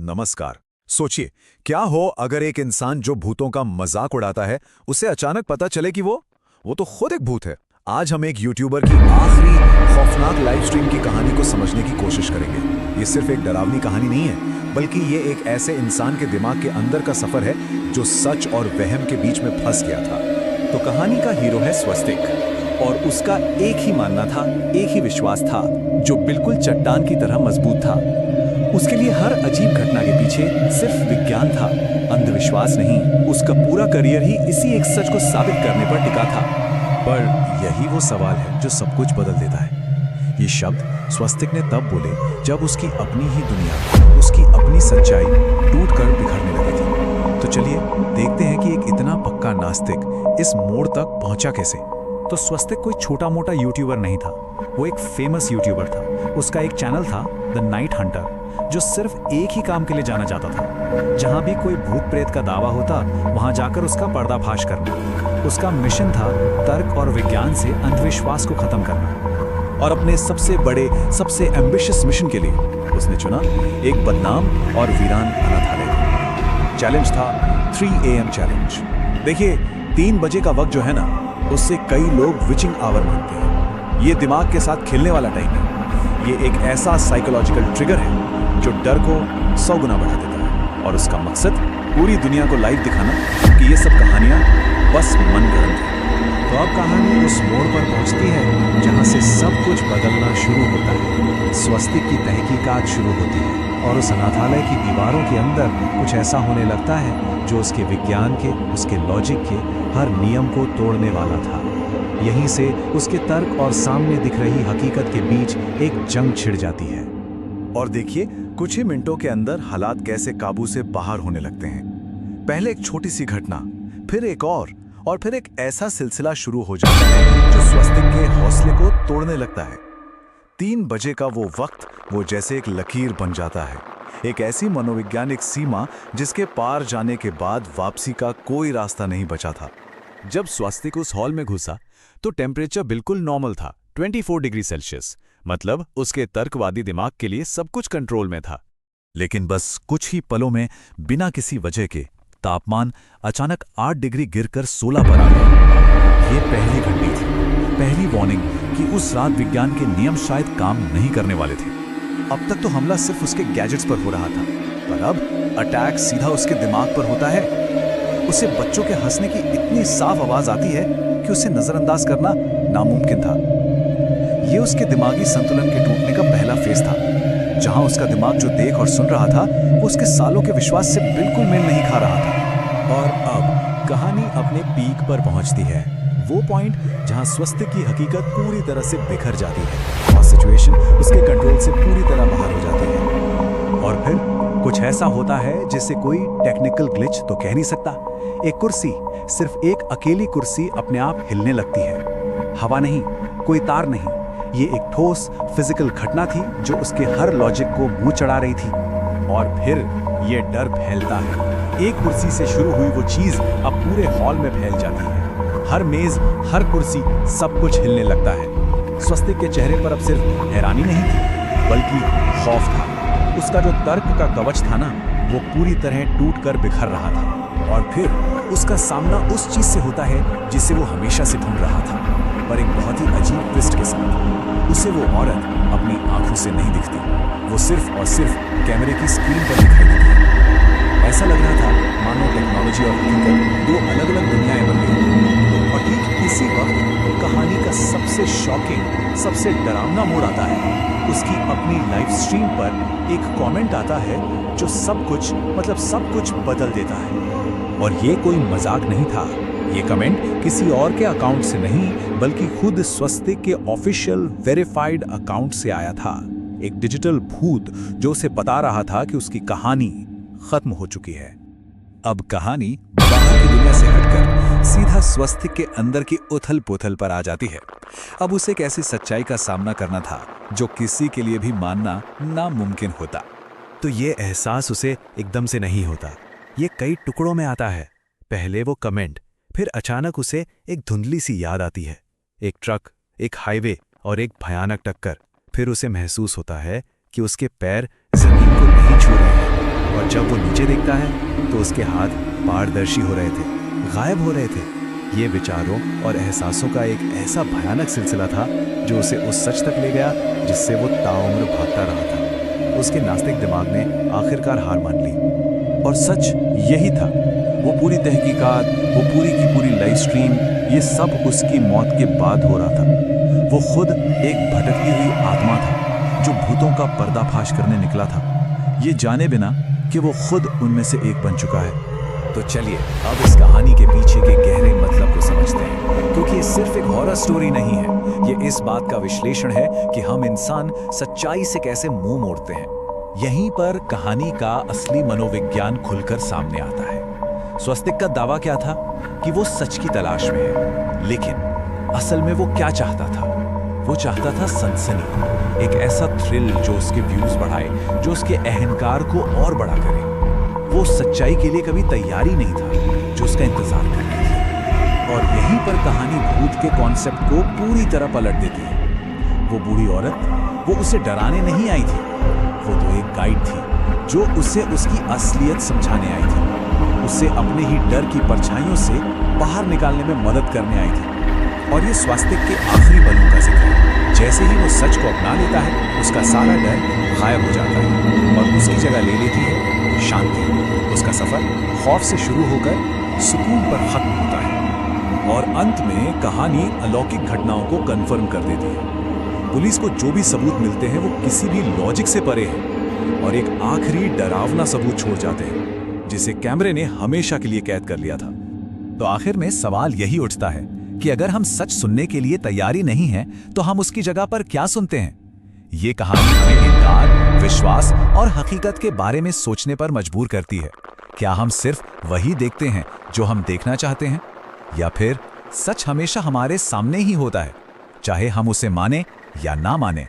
नमस्कार। सोचिए, क्या हो अगर एक इंसान जो भूतों का मजाक उड़ाता है उसे अचानक पता चले कि वो तो खुद एक भूत है। आज हम एक यूट्यूबर की आखिरी खौफनाक लाइव स्ट्रीम की कहानी को समझने की कोशिश करेंगे। ये सिर्फ एक डरावनी कहानी नहीं है, बल्कि ये एक ऐसे इंसान के दिमाग के अंदर का सफर है जो सच और वहम के बीच में फंस गया था। तो कहानी का हीरो है स्वस्तिक, और उसका एक ही मानना था, एक ही विश्वास था, जो बिल्कुल चट्टान की तरह मजबूत था। उसके लिए हर अजीब घटना के पीछे सिर्फ विज्ञान था, अंधविश्वास नहीं। उसका पूरा करियर ही इसी एक सच को साबित करने पर टिका था। पर यही वो सवाल है जो सब कुछ बदल देता है। ये शब्द स्वस्तिक ने तब बोले जब उसकी अपनी ही दुनिया, उसकी अपनी सच्चाई टूटकर बिखरने लगी थी। तो चलिए देखते हैं कि एक इतना पक्का नास्तिक इस मोड़ तक पहुंचा कैसे। तो स्वस्तिक कोई छोटा मोटा यूट्यूबर नहीं था, वो एक फेमस यूट्यूबर था। उसका एक चैनल था द नाइट हंटर, जो सिर्फ एक ही काम के लिए जाना जाता था। जहां भी कोई भूत प्रेत का दावा होता, वहां जाकर उसका पर्दाफाश करना। उसका मिशन था तर्क और विज्ञान से अंधविश्वास को खत्म करना। और अपने सबसे बड़े, सबसे एम्बिशियस मिशन के लिए उसने चुना एक बदनाम और वीरान अनाथालय। चैलेंज था 3 AM चैलेंज। देखिए, 3 बजे का वक्त जो है ना, उससे कई लोग विचिंग आवर मानते हैं। ये दिमाग के साथ खेलने वाला टाइम है। ये एक ऐसा साइकोलॉजिकल ट्रिगर है जो डर को 100 गुना बढ़ा देता है। और उसका मकसद पूरी दुनिया को लाइव दिखाना कि ये सब कहानियां बस मनगढ़ंत हैं। तो अब कहानी उस मोड़ पर पहुंचती है जहां से सब कुछ बदलना शुरू होता है। स्वस्तिक की तहकीकात शुरू होती है और उस अनाथालय की दीवारों के अंदर कुछ ऐसा होने लगता है जो उसके विज्ञान के, उसके लॉजिक के हर नियम को तोड़ने वाला था। यहीं से उसके तर्क और सामने दिख रही हकीकत के बीच एक जंग छिड़ जाती है। और देखिए, कुछ ही मिनटों के अंदर हालात कैसे काबू से बाहर होने लगते हैं। पहले एक छोटी सी घटना, फिर एक और फिर एक ऐसा सिलसिला शुरू हो जाता है जो स्वस्तिक के हौसले को तोड़ने लगता है। 3 बजे का वो वक्त, वो जैसे एक लकीर बन जाता है, एक ऐसी मनोवैज्ञानिक सीमा जिसके पार जाने के बाद वापसी का कोई रास्ता नहीं बचा था। जब स्वस्तिक उस हॉल में घुसा तो टेम्परेचर बिल्कुल नॉर्मल था, 24 डिग्री सेल्सियस। मतलब उसके तर्कवादी दिमाग के लिए सब कुछ कंट्रोल में था। लेकिन बस कुछ ही पलों में, बिना किसी वजह के, तापमान अचानक 8 डिग्री गिरकर 16 पर आ गया। ये पहली घंटी थी, पहली वार्निंग कि उस रात विज्ञान के नियम शायद काम नहीं करने वाले थे। अब तक तो हमला सिर्फ उसके गैजेट्स पर हो रहा था, पर अब अटैक सीधा उसके दिमाग पर होता है। उसे बच्चों के हंसने की इतनी साफ आवाज आती है कि उसे नजरअंदाज करना नामुमकिन था। ये उसके दिमागी संतुलन के टूटने का पहला फेज था, जहां उसका दिमाग जो देख और सुन रहा था वो उसके सालों के विश्वास से बिल्कुल मेल नहीं खा रहा था। और अब कहानी अपने पीक पर पहुंचती है, वो पॉइंट जहां स्वस्तिक की हकीकत पूरी तरह से बिखर जाती है और सिचुएशन उसके कंट्रोल से पूरी तरह बाहर हो जाती है। और फिर कुछ ऐसा होता है जिसे कोई टेक्निकल ग्लिच तो कह नहीं सकता। एक कुर्सी, सिर्फ एक अकेली कुर्सी अपने आप हिलने लगती है। हवा नहीं, कोई तार नहीं, ये एक ठोस फिजिकल घटना थी जो उसके हर लॉजिक को मुंह चढ़ा रही थी। और फिर ये डर फैलता है। एक कुर्सी से शुरू हुई वो चीज अब पूरे हॉल में फैल जाती है। हर मेज, हर कुर्सी, सब कुछ हिलने लगता है। स्वस्तिक के चेहरे पर अब सिर्फ हैरानी नहीं थी, बल्कि खौफ था। उसका जो तर्क का कवच था ना, वो पूरी तरह टूटकर बिखर रहा था। और फिर उसका सामना उस चीज से होता है जिसे वो हमेशा से ढूंढ रहा था, पर एक बहुत ही अजीब ट्विस्ट के साथ। उसे वो औरत अपनी आंखों से नहीं दिखती, वो सिर्फ और सिर्फ कैमरे की स्क्रीन पर दिखाई देती है। ऐसा लग रहा था मानो टेक्नोलॉजी और हकीकत 2 अलग-अलग दुनियाएं बन गई। और ठीक इसी वक्त कहानी का सबसे शॉकिंग, सबसे डरावना मोड़ आता है। उसकी अपनी लाइव स्ट्रीम पर एक कमेंट आता है जो सब कुछ, मतलब सब कुछ बदल देता है। और ये कोई मजाक नहीं था। ये कमेंट किसी और के अकाउंट से नहीं, बल्कि खुद स्वस्तिक के ऑफिशियल वेरीफाइड अकाउंट से आया था। एक डिजिटल भूत जो उसे बता रहा था कि उसकी कहानी खत्म हो चुकी है। अब कहानी बाहर की दुनिया से हटकर सीधा स्वस्तिक के अंदर की उथल-पुथल पर आ जाती है। अब उसे एक ऐसी सच्चाई का सामना करना था जो किसी के लिए भी मानना नामुमकिन होता। तो ये एहसास उसे एकदम से नहीं होता, ये कई टुकड़ों में आता है। पहले वो कमेंट, फिर अचानक उसे एक धुंधली सी याद आती है, एक ट्रक, एक हाईवे और एक भयानक टक्कर। फिर उसे महसूस होता है कि उसके पैर जमीन को नहीं छू रहे हैं नीचे देखता है तो उसके हाथ पारदर्शी हो रहे थे, गायब हो रहे थे। ये विचारों और एहसासों का एक ऐसा भयानक सिलसिला था जो उसे उस सच तक ले गया जिससे वो ताउम्र भागता रहा था। उसके नास्तिक दिमाग ने आखिरकार हार मान ली। और सच यही था। वो पूरी तहकीकात, वो पूरी की पूरी लाइव स्ट्रीम, ये सब उसकी मौत के बाद हो रहा था। वो खुद एक भटकती हुई आत्मा था जो भूतों का पर्दाफाश करने निकला था, ये जाने बिना कि वो खुद उनमें से एक बन चुका है। तो चलिए अब इस कहानी के पीछे के गहरे मतलब को समझते हैं, क्योंकि ये सिर्फ एक हॉरर स्टोरी नहीं है, ये इस बात का विश्लेषण है कि हम इंसान सच्चाई से कैसे मुंह मोड़ते हैं। यहीं पर कहानी का असली मनोविज्ञान खुलकर सामने आता है। स्वस्तिक का दावा क्या था कि वो सच की तलाश में है, लेकिन असल में वो क्या चाहता था? वो चाहता था सनसनी, एक ऐसा थ्रिल जो उसके व्यूज बढ़ाए, जो उसके अहंकार को और बड़ा करे। वो सच्चाई के लिए कभी तैयार ही नहीं था जो उसका इंतजार कर रही थी। और यहीं पर कहानी भूत के कॉन्सेप्ट को पूरी तरह पलट देती है। वो बूढ़ी औरत, वो उसे डराने नहीं आई थी, वो तो एक गाइड थी जो उसे उसकी असलियत समझाने आई थी, उसे अपने ही डर की परछाइयों से बाहर निकालने में मदद करने आई थी। और ये स्वास्तिक के आखिरी पलों का जिक्र है। जैसे ही वो सच को अपना लेता है, उसका सारा डर गायब हो जाता है और उसकी जगह ले लेती है शांति। उसका सफर खौफ से शुरू होकर सुकून पर खत्म होता है। और अंत में कहानी अलौकिक घटनाओं को कंफर्म कर देती है। पुलिस को जो भी सबूत मिलते हैं वो किसी भी लॉजिक से परे हैं और एक आखिरी डरावना सबूत छोड़ जाते हैं जिसे कैमरे ने हमेशा के लिए कैद कर लिया था। तो आखिर में सवाल यही उठता है कि अगर हम सच सुनने के लिए तैयारी नहीं हैं, तो हम उसकी जगह पर क्या सुनते हैं? ये कहानी हमें इनकार, विश्वास और हकीकत के बारे में सोचने पर मजबूर करती है। क्या हम सिर्फ वही देखते हैं जो हम देखना चाहते हैं, या फिर सच हमेशा हमारे सामने ही होता है, चाहे हम उसे माने या ना माने?